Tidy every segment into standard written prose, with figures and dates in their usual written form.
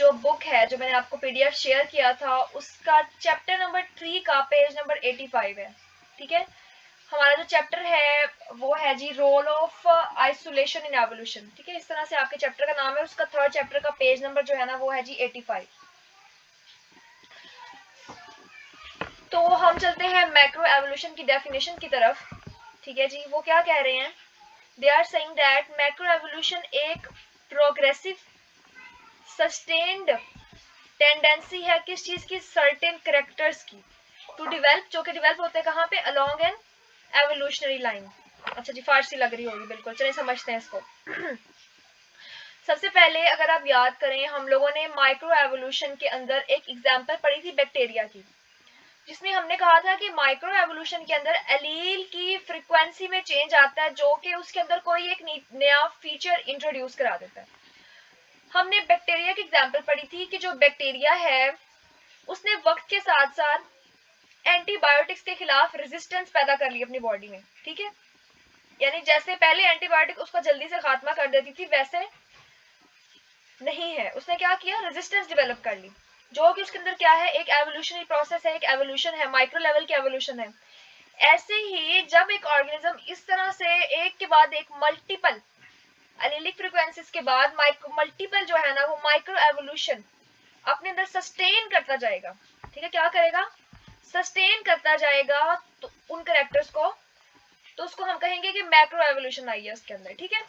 जो बुक है, जो मैंने आपको पीडीएफ शेयर किया था, उसका चैप्टर नंबर 3 का पेज नंबर 85 है। ठीक है, हमारा जो चैप्टर है वो है जी role of isolation in evolution. ठीक है, इस तरह से आपके चैप्टर का नाम है, उसका थर्ड चैप्टर का पेज नंबर जो है ना वो है जी 85। तो हम चलते हैं मैक्रो एवोल्यूशन की डेफिनेशन की तरफ। ठीक है जी, वो क्या कह रहे हैं, they are saying that macro evolution एक प्रोग्रेसिव सस्टेन्ड टेंडेंसी है किस चीज की, सर्टेन कैरेक्टर्स की, टू डिवेल्प, जो कि डिवेल्प होते हैं कहाँ पे, अलोंग एन एवोल्यूशनरी लाइन। अच्छा जी, फारसी लग रही होगी, बिल्कुल, चलिए समझते हैं इसको। सबसे पहले अगर आप याद करें, हम लोगों ने माइक्रो एवोल्यूशन के अंदर एक एग्जांपल पढ़ी थी बैक्टीरिया की, जिसमें हमने कहा था कि माइक्रो एवोल्यूशन के अंदर एलील की फ्रीक्वेंसी में चेंज आता है, जो कि उसके अंदर कोई एक नया फीचर इंट्रोड्यूस करा देता है। हमने बैक्टीरिया की एग्जांपल पढ़ी थी कि जो बैक्टीरिया है उसने वक्त के साथ साथ एंटीबायोटिक्स के खिलाफ रेजिस्टेंस पैदा कर ली अपनी बॉडी में। ठीक है, यानी जैसे पहले एंटीबायोटिक उसका जल्दी से खात्मा कर देती थी, वैसे नहीं है, उसने क्या किया, रेजिस्टेंस डेवलप कर ली, जो कि उसके अंदर क्या है, एक एवोल्यूशनरी प्रोसेस है, एक एवोल्यूशन है, माइक्रो लेवल की एवोल्यूशन है। ऐसे ही जब एक ऑर्गेनिज्म इस तरह से एक के बाद एक मल्टीपल एलिलिक फ्रीक्वेंसीज के बाद मल्टीपल जो है ना वो माइक्रो एवोल्यूशन अपने अंदर सस्टेन करता जाएगा। ठीक है, क्या करेगा, सस्टेन करता जाएगा तो उन कैरेक्टर्स को, तो उसको हम कहेंगे कि मैक्रो एवोल्यूशन आई है उसके अंदर। ठीक है,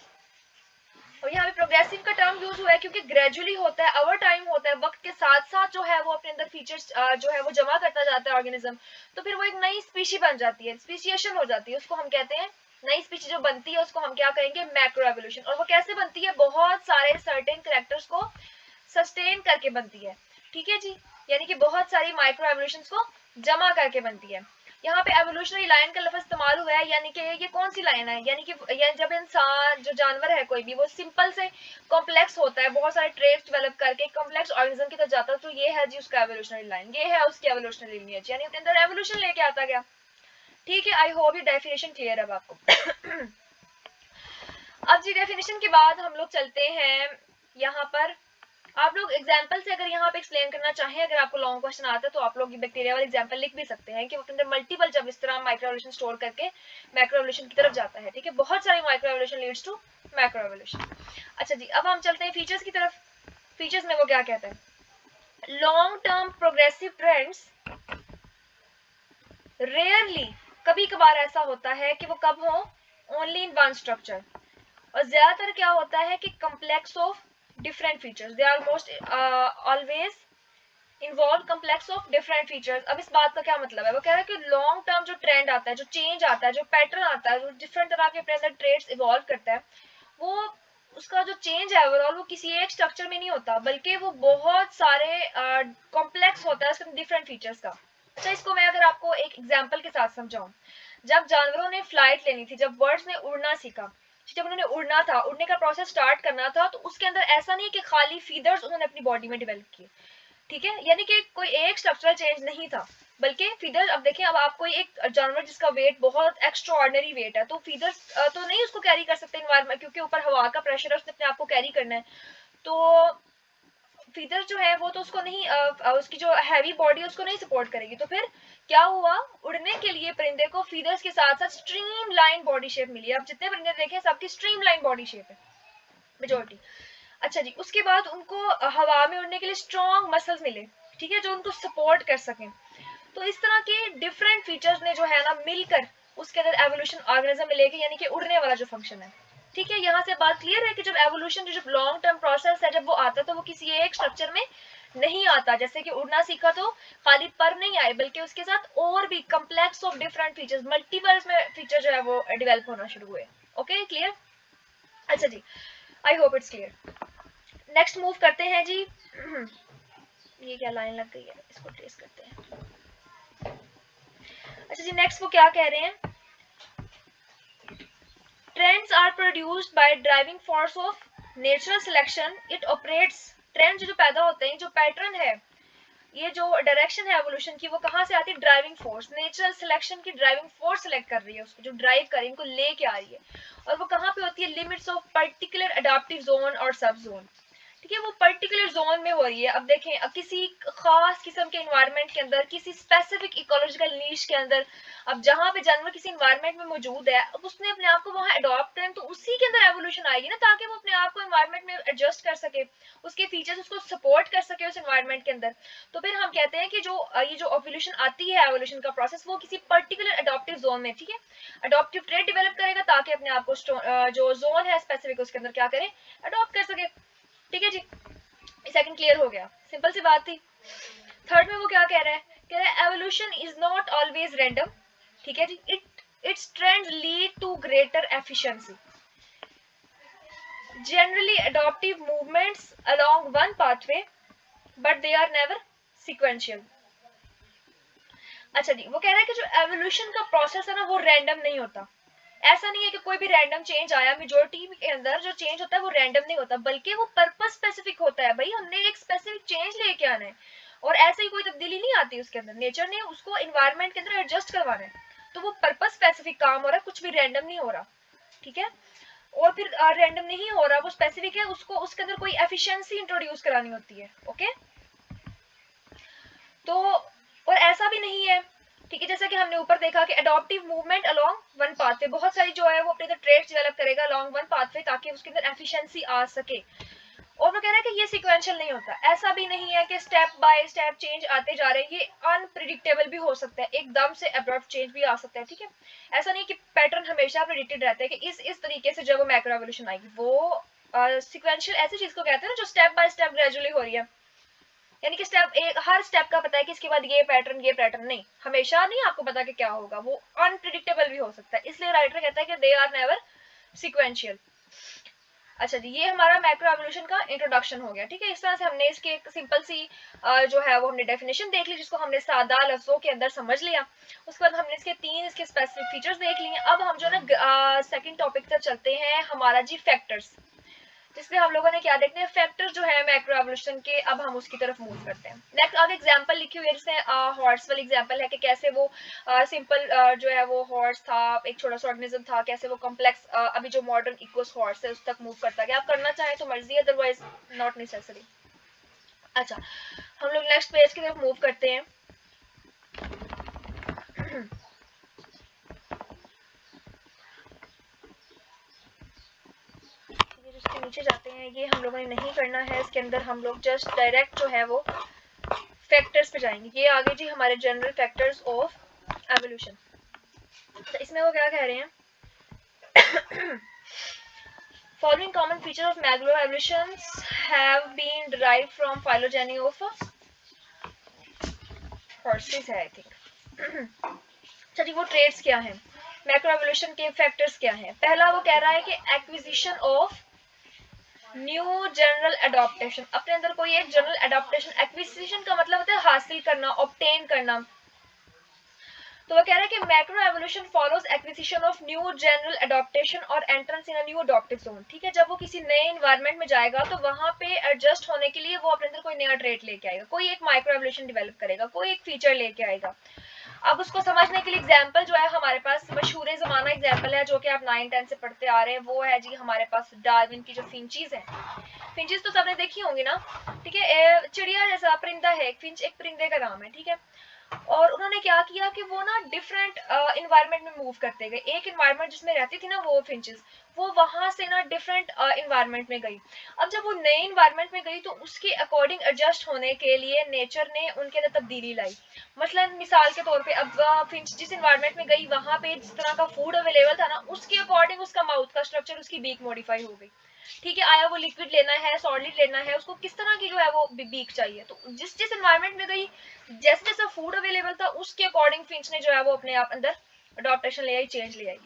और यहाँ पे प्रोग्रेसिव का टर्म यूज हुआ है क्योंकि ग्रेजुअली होता है, ओवर टाइम होता है, वक्त के साथ साथ जो है वो अपने अंदर फीचर्स जो है वो जमा करता जाता है ऑर्गेनिज्म, तो फिर वो एक नई स्पीशी बन जाती है, स्पीशिएशन हो जाती है, उसको हम कहते हैं, नई स्पीशी जो बनती है उसको हम क्या कहेंगे, मैक्रो एवोल्यूशन। और वो कैसे बनती है, बहुत सारे सर्टेन कैरेक्टर्स को सस्टेन करके बनती है। ठीक है जी, यानी कि बहुत सारी माइक्रो एवोल्यूशंस को जमा करके बनती है। यहाँ पे एवोल्यूशनरी लाइन का लफ्ज इस्तेमाल हुआ है, यानी कि ये कौन सी लाइन है, यानी कि जब इंसान, जो जानवर है कोई भी, वो सिंपल से कॉम्प्लेक्स होता है, बहुत सारे ट्रेट्स डेवलप करके कॉम्प्लेक्स ऑर्गेनिज्म की तरफ जाता है, तो ये है जी उसका एवोल्यूशनरी लाइन, ये है उसकी एवोल्यूशनरी लिनियज, यानी उसके अंदर एवोल्यूशन लेके आता गया। ठीक है, आई होप ये डेफिनेशन क्लियर है आपको। अब जी डेफिनेशन के बाद हम लोग चलते हैं यहाँ पर, आप लोग एग्जाम्पल से अगर यहाँ पे एक्सप्लेन करना चाहें, अगर आपको लॉन्ग क्वेश्चन आता है तो आप लोग बैक्टीरिया वाला एग्जाम्पल लिख भी सकते हैं कि वो अंदर मल्टीपल जब इस तरह माइक्रो एवोल्यूशन स्टोर करके मैक्रो एवोल्यूशन की तरफ जाता है। ठीक है, बहुत सारी micro evolution leads to macro evolution. अच्छा जी, अब हम चलते हैं फीचर्स की तरफ। फीचर्स में वो क्या कहता है, long term progressive trends rarely, कभी कभार ऐसा होता है कि वो कब हो, ओनली इन वन स्ट्रक्चर, और ज्यादातर क्या होता है कि complex of different features, they are most always involve complex of different features. अब इस बात का क्या मतलब है, वो कह रहा है कि लॉन्ग टर्म जो ट्रेंड आता है, जो चेंज आता है, जो पैटर्न आता है, जो डिफरेंट तरह के अपने अंदर ट्रेड्स इवॉल्व करता है, वो उसका जो चेंज है ओवरऑल वो किसी एक स्ट्रक्चर में नहीं होता, बल्कि वो बहुत सारे कॉम्प्लेक्स होता है उसके डिफरेंट फीचर्स का। अच्छा, इसको मैं अगर आपको एक एग्जाम्पल के साथ समझाऊं, जब जानवरों ने फ्लाइट लेनी थी, जब बर्ड्स ने उड़ना सीखा, जब उन्होंने उड़ना था, उड़ने का प्रोसेस स्टार्ट करना था, तो उसके अंदर ऐसा नहीं कि खाली फीदर्स उन्होंने अपनी बॉडी में डेवलप किए। ठीक है, यानी कि कोई एक स्ट्रक्चरल चेंज नहीं था, बल्कि फीदर, अब देखें, अब आप कोई एक जानवर जिसका वेट बहुत एक्स्ट्रा ऑर्डिनरी वेट है, तो फीदर्स तो नहीं उसको कैरी कर सकते एनवायरमेंट, क्योंकि ऊपर हवा का प्रेशर है, उसने अपने आप को कैरी करना है, तो फीदर जो है वो तो उसको नहीं उसकी जो हैवी बॉडी है उसको नहीं सपोर्ट करेगी। तो फिर क्या हुआ, उड़ने के लिए परिंदे को फीदर्स के साथ साथ स्ट्रीम लाइन बॉडी शेप मिली है। अब जितने परिंदे देखे सबकी स्ट्रीम लाइन बॉडी शेप है, मेजोरिटी। अच्छा जी, उसके बाद उनको हवा में उड़ने के लिए स्ट्रॉन्ग मसल्स मिले, ठीक है, जो उनको सपोर्ट कर सकें। तो इस तरह के डिफरेंट फीचर्स ने जो है ना मिलकर उसके अंदर एवोल्यूशन ऑर्गेनिज्म में लेके, यानी कि उड़ने वाला जो फंक्शन है। ठीक है, यहाँ से बात क्लियर है कि जब एवोल्यूशन जो लॉन्ग टर्म प्रोसेस है, जब वो आता तो वो किसी एक स्ट्रक्चर में नहीं आता, जैसे कि उड़ना सीखा तो खाली पर नहीं आए, बल्कि उसके साथ और भी complex of different features, multiples में फीचर जो है वो डेवलप होना शुरू हुए। Okay, clear. अच्छा जी, I hope it's clear. Next move करते हैं जी। ये क्या लाइन लग गई है, इसको ट्रेस करते हैं। अच्छा जी, नेक्स्ट वो क्या कह रहे हैं, trends are produced by driving force of natural selection, it operates. Trend जो पैदा होते हैं, जो पैटर्न है, ये जो डायरेक्शन है एवोल्यूशन की, वो कहाँ से आती है, ड्राइविंग फोर्स, नेचुरल सिलेक्शन की ड्राइविंग फोर्स सिलेक्ट कर रही है उसको, जो ड्राइव कर रही है, इनको लेके आ रही है, और वो कहाँ पे होती है, limits of particular adaptive zone और सब जोन। ठीक है, वो पर्टिकुलर जोन में हो रही है। अब देखें, अब किसी खास किस्म के इन्वायरमेंट के अंदर, किसी स्पेसिफिक इकोलॉजिकल नीश के अंदर, अब जहाँ पे जानवर किसी इन्वायरमेंट में मौजूद है, अब उसने अपने आप को वहाँ अडॉप्ट करें तो उसी के अंदर एवोल्यूशन आएगी ना, ताकि वो अपने आप को इन्वायरमेंट में एडजस्ट कर सके, उसके फीचर्स उसको सपोर्ट कर सके उस इन्वायरमेंट के अंदर। तो फिर हम कहते हैं कि जो ये जो एवोल्यूशन आती है, एवोल्यूशन का प्रोसेस, वो किसी पर्टिकुलर अडॉप्टिव जोन में, ठीक है, अडॉप्टिव ट्रेट डेवलप करेगा ताकि अपने आप को जो जोन है स्पेसिफिक उसके अंदर क्या करे, अडॉप्ट कर सके। ठीक है जी, सेकंड क्लियर हो गया, सिंपल सी बात थी। थर्ड में वो क्या कह रहा है, कह रहा है evolution is not always random. ठीक है जी, it's trends lead to greater efficiency, generally adaptive movements along one pathway but they are never sequential। अच्छा जी, वो कह रहा है कि जो एवोल्यूशन का प्रोसेस है ना, वो रैंडम नहीं होता। ऐसा नहीं है कि कोई भी रैंडम चेंज आया, मेजोरिटी के अंदर जो चेंज होता है वो रैंडम नहीं होता, बल्कि वो पर्पस स्पेसिफिक होता है। भाई हमने एक स्पेसिफिक चेंज लेके आना है और ऐसे ही कोई तब्दीली नहीं आती उसके अंदर, नेचर ने उसको एनवायरनमेंट के अंदर एडजस्ट करवाना है, तो वो पर्पस स्पेसिफिक काम हो रहा है, कुछ भी रैंडम नहीं हो रहा। ठीक है, और फिर रैंडम नहीं हो रहा, वो स्पेसिफिक है, उसको उसके अंदर कोई एफिशिएंसी इंट्रोड्यूस करानी होती है। ओके, तो और ऐसा भी नहीं है, ठीक है, जैसा कि हमने ऊपर देखा कि adoptive movement along one pathway, बहुत सारी जो है वो अपने ट्रेड्स डेवलप करेगा अलोंग वन पाथवे ताकि उसके अंदर एफिशिएंसी आ सके। और वो कह रहा है कि ये सिक्वेंशियल नहीं होता, ऐसा भी नहीं है कि स्टेप बाय स्टेप चेंज आते जा रहे हैं, ये अनप्रिडिक्टेबल भी हो सकता है, एकदम से अब्रप्ट चेंज भी आ सकता है। ठीक है, ऐसा नहीं कि पैटर्न हमेशा प्रिडिक्टेड रहता है कि इस तरीके से जब वो मैक्रो एवोल्यूशन आएगी। वो सिक्वेंशियल ऐसी चीज को कहते हैं ना जो स्टेप बाय स्टेप ग्रेजुअली हो रही है, यानी कि स्टेप एक, हर स्टेप का पता है कि इसके बाद ये पैटर्न नहीं, हमेशा नहीं आपको पता कि क्या होगा, वो अनप्रिडिक्टेबल भी हो सकता है, इसलिए राइटर कहता है कि दे आर नेवर सिक्वेंशियल। अच्छा जी, ये हमारा मैक्रो एवोल्यूशन का इंट्रोडक्शन हो गया। ठीक है, इस तरह से हमने इसके एक सिंपल सी जो है वो हमने डेफिनेशन देख ली, जिसको हमने सादा लफ्जों के अंदर समझ लिया। उसके बाद हमने इसके तीन इसके स्पेसिफिक फीचर्स देख लिए। अब हम जो ना सेकंड टॉपिक पर चलते हैं, हमारा जी फैक्टर्स, जिसमें हम लोगों ने क्या देखते हैं, फैक्टर जो है मैक्रो एवोल्यूशन के, अब हम उसकी तरफ मूव करते हैं। नेक्स्ट आगे एग्जांपल लिखी हुई है, जिसमें हॉर्स वाली एग्जांपल है कि कैसे वो सिंपल जो है वो हॉर्स था, एक छोटा सा ऑर्गेनिज्म था, कैसे वो कॉम्प्लेक्स अभी जो मॉडर्न इकोस हॉर्स है उस तक मूव करता है। आप करना चाहें तो मर्जी, अदरवाइज नॉट नेसेसरी। अच्छा, हम लोग नेक्स्ट पेज की तरफ मूव करते हैं। इसके नीचे जाते हैं, ये हम लोगों ने नहीं करना है, इसके अंदर हम लोग जस्ट डायरेक्ट जो है वो फैक्टर्स पे जाएंगे। ये आगे जी हमारे जनरल फैक्टर्स ऑफ एवोल्यूशन। तो इसमें वो क्या कह रहे हैं, following common features of macroevolutions have been derived from phylogeny of horses है, I think। चलिए वो ट्रेड्स क्या हैं, मैक्रोएवोल्यूशन के फैक्टर्स क्या हैं। पहला वो कह रहा है कि acquisition of new general adaptation, अपने अंदर कोई एक जनरल अडॉप्टेशन, एक्विजिशन का मतलब होता है हासिल करना, ऑब्टेन करना। तो वो कह रहा है कि macro evolution follows acquisition of new general adaptation और entrance in a new adaptive zone. ठीक है, जब वो किसी नए एनवायरनमेंट में जाएगा तो वहां पे एडजस्ट होने के लिए वो अपने अंदर कोई नया ट्रेट लेके आएगा, कोई एक माइक्रो एवोल्यूशन डेवलप करेगा, कोई एक फीचर लेके आएगा। अब उसको समझने के लिए एग्जाम्पल जो है हमारे पास मशहूर जमाना एग्जाम्पल है, जो कि आप 9-10 से पढ़ते आ रहे हैं, वो है जी हमारे पास डार्विन की जो फिंचीज है। फिंचीज तो सबने देखी होंगी ना, ठीक है, चिड़िया जैसा परिंदा है, फिंच एक परिंदे का नाम है। ठीक है, और उन्होंने क्या किया कि वो ना डिफरेंट इन्वायरमेंट में मूव करते गए। एक इन्वायरमेंट जिसमें रहती थी ना वो फिंचेस, वो वहां से ना डिफरेंट इन्वायरमेंट में गई। अब जब वो नए इन्वायरमेंट में गई तो उसके अकॉर्डिंग एडजस्ट होने के लिए नेचर ने उनके अंदर तब्दीली लाई। मसलन मिसाल के तौर पे अब फिंच जिस इन्वायरमेंट में गई वहां पे जिस तरह का फूड अवेलेबल था ना, उसके अकॉर्डिंग उसका माउथ का स्ट्रक्चर, उसकी बीक मॉडिफाई हो गई। ठीक है, आया वो लिक्विड लेना है, सॉलिड लेना है, उसको किस तरह की जो है वो बीक चाहिए, तो जिस जिस एनवायरनमेंट में गई, जैसे जैसा फूड अवेलेबल था उसके अकॉर्डिंग फिंच ने जो है वो अपने आप अंदर अडॉप्टेशन ले आई, चेंज ले आई।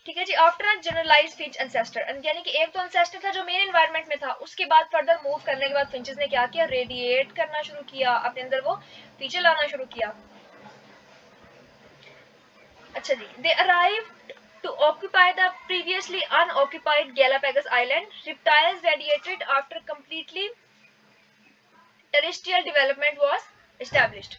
ठीक है जी, आफ्टर जनरलाइज फिंच एंसेस्टर, यानी कि एक तो एंसेस्टर था जो मेन एनवायरनमेंट में था, उसके बाद फर्दर मूव करने के बाद फिंचेस ने क्या किया, रेडिएट करना शुरू किया, अपने अंदर वो फीचर लाना शुरू किया। अच्छा जी, दे arrived to occupy the previously unoccupied Galapagos Island. Reptiles radiated after completely terrestrial development was established.